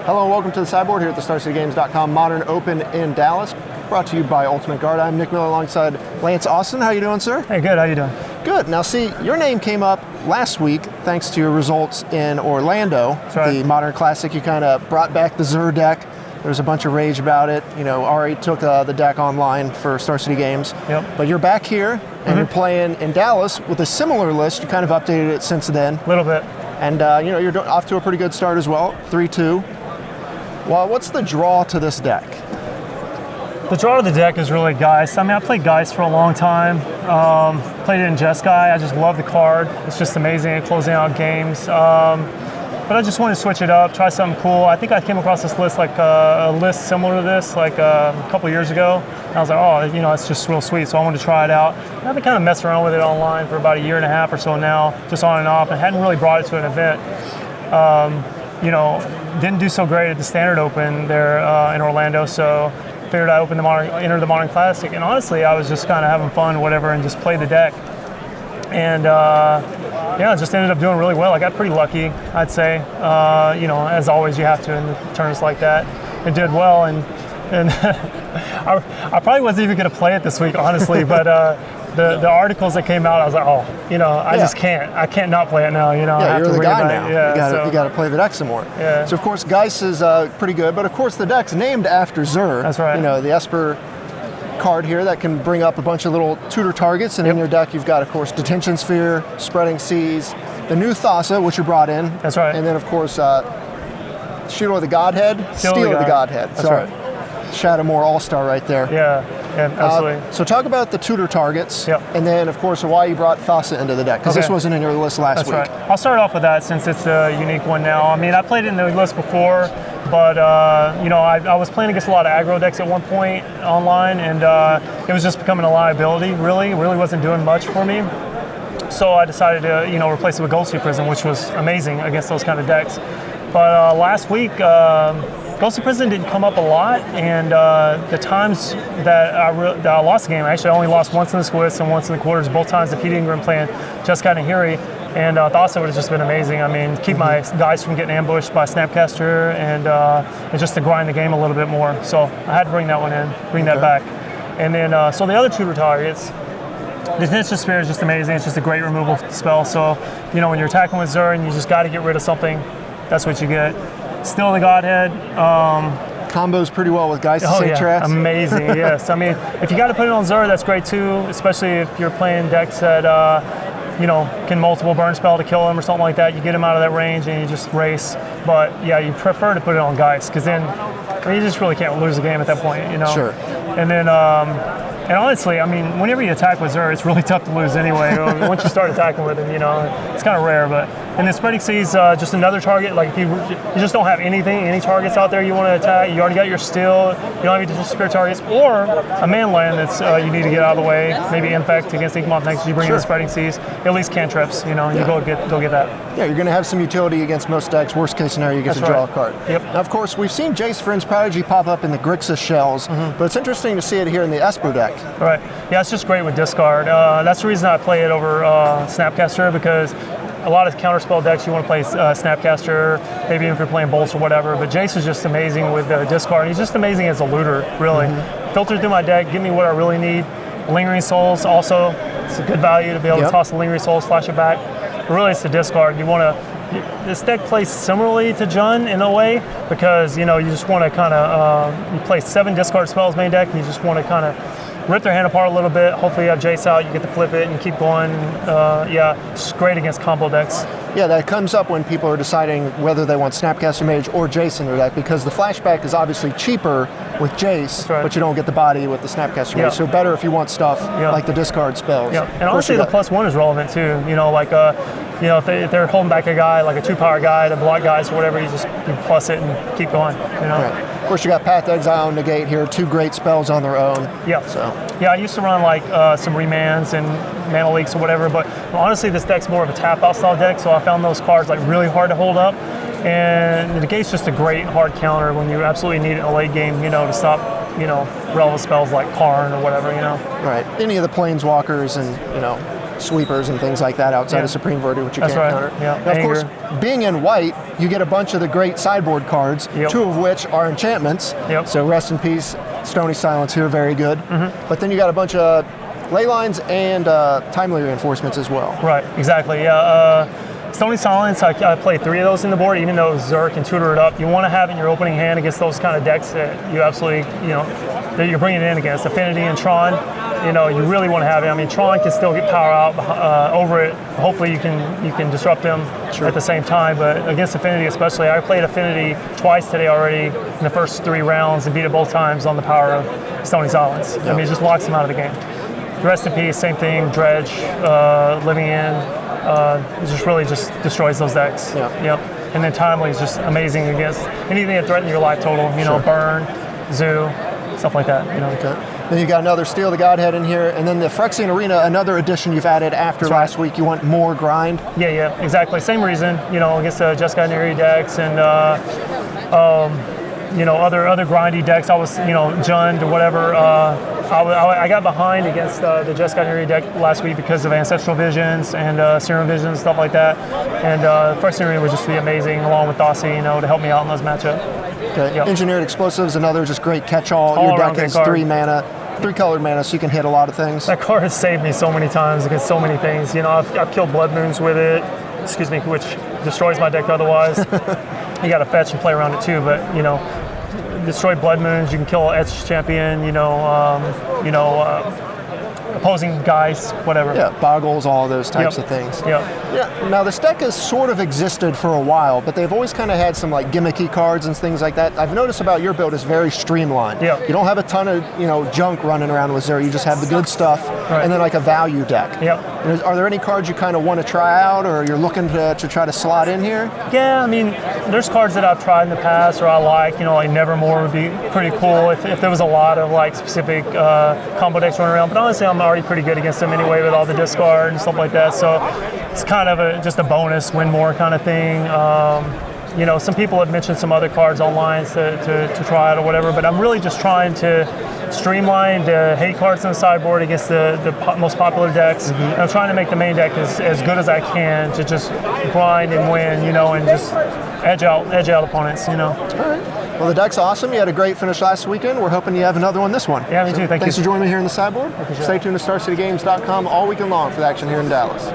Hello and welcome to the sideboard here at the StarCityGames.com Modern Open in Dallas. Brought to you by Ultimate Guard. I'm Nick Miller alongside Lance Austin. How you doing, sir? Hey, good. How you doing? Good. Now, see, your name came up last week thanks to your results in Orlando. That's right. The Modern Classic. You kind of brought back the Zur deck. There's a bunch of rage about it. You know, Ari took the deck online for Star City Games. Yep. But you're back here, and you're playing in Dallas with a similar list. You kind of updated it since then. A little bit. And, you know, you're off to a pretty good start as well, 3-2. Well, what's the draw to this deck? The draw to the deck is really Geist. I mean, I played Geist for a long time. Played it in Jeskai. I just love the card. It's just amazing at closing out games. But I just wanted to switch it up, try something cool. I think I came across this list, like a list similar to this, like a couple years ago. And I was like, oh, you know, it's just real sweet. So I wanted to try it out. And I've been kind of messing around with it online for about a year and a half or so now, just on and off, and hadn't really brought it to an event. You know, didn't do so great at the Standard Open there in Orlando, so figured I'd enter the Modern Classic. And honestly, I was just kind of having fun, whatever, and just played the deck. And yeah, it just ended up doing really well. I got pretty lucky, I'd say. You know, as always, you have to in the tournaments like that. It did well, and I probably wasn't even going to play it this week, honestly, but the articles that came out, I was like, oh, you know, I just can't. I can't not play it now, you know. Yeah, you're the guy now. Yeah, you got to play the deck some more. Yeah. So, of course, Geist is pretty good, but, of course, the deck's named after Zur. That's right. You know, the Esper card here that can bring up a bunch of little tutor targets, and in your deck you've got, of course, Detention Sphere, Spreading Seas, the new Thassa, which you brought in. That's right. And then, of course, Shield of the Godhead, Steel of the Godhead. That's right. Shadowmoor All-Star right there. Yeah, absolutely. So talk about the tutor targets, Yep. and then, of course, why you brought Thassa into the deck, because this wasn't in your list last week. That's right. I'll start off with that since it's a unique one now. I mean, I played it in the list before, but you know, I was playing against a lot of aggro decks at one point online, and it was just becoming a liability. Really wasn't doing much for me. So I decided to, you know, replace it with Ghostly Prison, which was amazing against those kind of decks. But last week, Ghostly Prison didn't come up a lot, and the times that I lost the game, actually I only lost once in the squits and once in the quarters. Both times the Pete Ingram playing Jeskai Nahiri, and Thassa would have just been amazing. I mean, keep my guys from getting ambushed by Snapcaster, and just to grind the game a little bit more. So I had to bring that one in, bring that back. And then, so the other tutor targets, the Detention Sphere is just amazing. It's just a great removal spell. So, you know, when you're attacking with Zur and you just got to get rid of something, that's what you get. Still the Godhead. Combos pretty well with Geist Traps. Amazing, yes. I mean, if you got to put it on Zur, that's great too, especially if you're playing decks that, you know, can multiple burn spell to kill him or something like that. You get him out of that range and you just race. But yeah, you prefer to put it on Geist, because then you just really can't lose the game at that point, you know? Sure. And then, and honestly, I mean, whenever you attack with Zur, it's really tough to lose anyway. Once you start attacking with him, you know, it's kind of rare. But and then Spreading Seas, just another target. Like if you just don't have any targets out there you want to attack, you already got your Still, you don't have any spare targets, or a man land that's you need to get out of the way. Maybe Infect against Inkmoth next. You bring in the Spreading Seas, at least cantrips. You know, you go get that. Yeah, you're going to have some utility against most decks. Worst case scenario, you get to draw a card. Yep. Now, of course, we've seen Jace Friend's Prodigy pop up in the Grixis shells, but it's interesting to see it here in the Esper deck. Right. Yeah, it's just great with discard. That's the reason I play it over Snapcaster, because a lot of counterspell decks you want to play Snapcaster, maybe if you're playing Bolts or whatever, but Jace is just amazing with discard. He's just amazing as a looter, really. Filter through my deck, give me what I really need. Lingering Souls also, it's a good value to be able to toss the Lingering Souls, flash it back. But really it's the discard. You want to, this deck plays similarly to Jund in a way, because, you know, you just want to kind of, you play 7 discard spells main deck, and you just want to kind of rip their hand apart a little bit. Hopefully you have Jace out, you get to flip it and keep going. Yeah, it's great against combo decks. Yeah, that comes up when people are deciding whether they want Snapcaster Mage or Jace in their deck, because the flashback is obviously cheaper with Jace, but you don't get the body with the Snapcaster Mage. So better if you want stuff like the discard spells. Yeah, and honestly the +1 is relevant too. You know, like you know, if they're holding back a guy, like a 2-power guy to block guys or whatever, you plus it and keep going, you know. Right. Of course, you got Path to Exile and Negate here, 2 great spells on their own. Yeah. So. Yeah, I used to run like some Remans and Mana Leaks or whatever, but honestly, this deck's more of a tap-out style deck, so I found those cards like really hard to hold up. And the Negate's just a great hard counter when you absolutely need it in a late game, you know, to stop, you know, relevant spells like Karn or whatever, you know. Right. Any of the Planeswalkers and, you know, sweepers and things like that outside of Supreme Verdict, which you can't counter. Yeah. Now, of course, being in white, you get a bunch of the great sideboard cards, 2 of which are enchantments. So rest in peace, Stony Silence here, very good. But then you got a bunch of ley lines and timely reinforcements as well. Right, exactly, Stony Silence, I played 3 of those in the board, even though Zerk can tutor it up. You want to have it in your opening hand against those kind of decks that you absolutely, that you're bringing in against. Affinity and Tron, you really want to have it. I mean, Tron can still get power out over it. Hopefully you can disrupt them at the same time, but against Affinity especially, I played Affinity twice today already in the first 3 rounds and beat it both times on the power of Stony Silence. I mean, it just locks them out of the game. Rest in Peace, same thing, Dredge, Living In. It just really just destroys those decks. And then Timely is just amazing against anything that threatens your life total. Burn, Zoo, stuff like that. Then you got another Steal the Godhead in here, and then the Phyrexian Arena, another addition you've added after last week. You want more grind? Yeah, exactly. Same reason. Against the Jeskai Neri decks and other grindy decks. I was Jund or whatever. I got behind against the Jeskai Neri deck last week because of Ancestral Visions and Serum Visions, stuff like that. And Phyrexian Arena would just be amazing, along with Dossie, to help me out in those matchups. Engineered Explosives, another just great catch-all. Your deck has 3 mana. 3 colored mana, so you can hit a lot of things. That card has saved me so many times against so many things. I've killed Blood Moons with it, which destroys my deck otherwise. You got to fetch and play around it too, but destroy Blood Moons. You can kill Etch Champion. Opposing guys, whatever. Boggles, all those types of things. Now this deck has sort of existed for a while, but they've always kind of had some like gimmicky cards and things like that. I've noticed about your build is very streamlined. You don't have a ton of junk running around with Zero. You just have the good stuff and then like a value deck. Are there any cards you kind of want to try out, or you're looking to try to slot in here? Yeah, I mean, there's cards that I've tried in the past or I like. Like Nevermore would be pretty cool if there was a lot of like specific combo decks running around. But honestly, I'm already pretty good against them anyway with all the discard and stuff like that. So it's kind of just a bonus, win more kind of thing. Some people have mentioned some other cards online to try out or whatever, but I'm really just trying to streamline the hate cards on the sideboard against the most popular decks. And I'm trying to make the main deck as good as I can to just grind and win, and just edge out opponents, All right. Well, the deck's awesome. You had a great finish last weekend. We're hoping you have another one this one. Yeah, me too. Thanks for joining me here in the sideboard. Stay tuned to StarCityGames.com all weekend long for the action here in Dallas.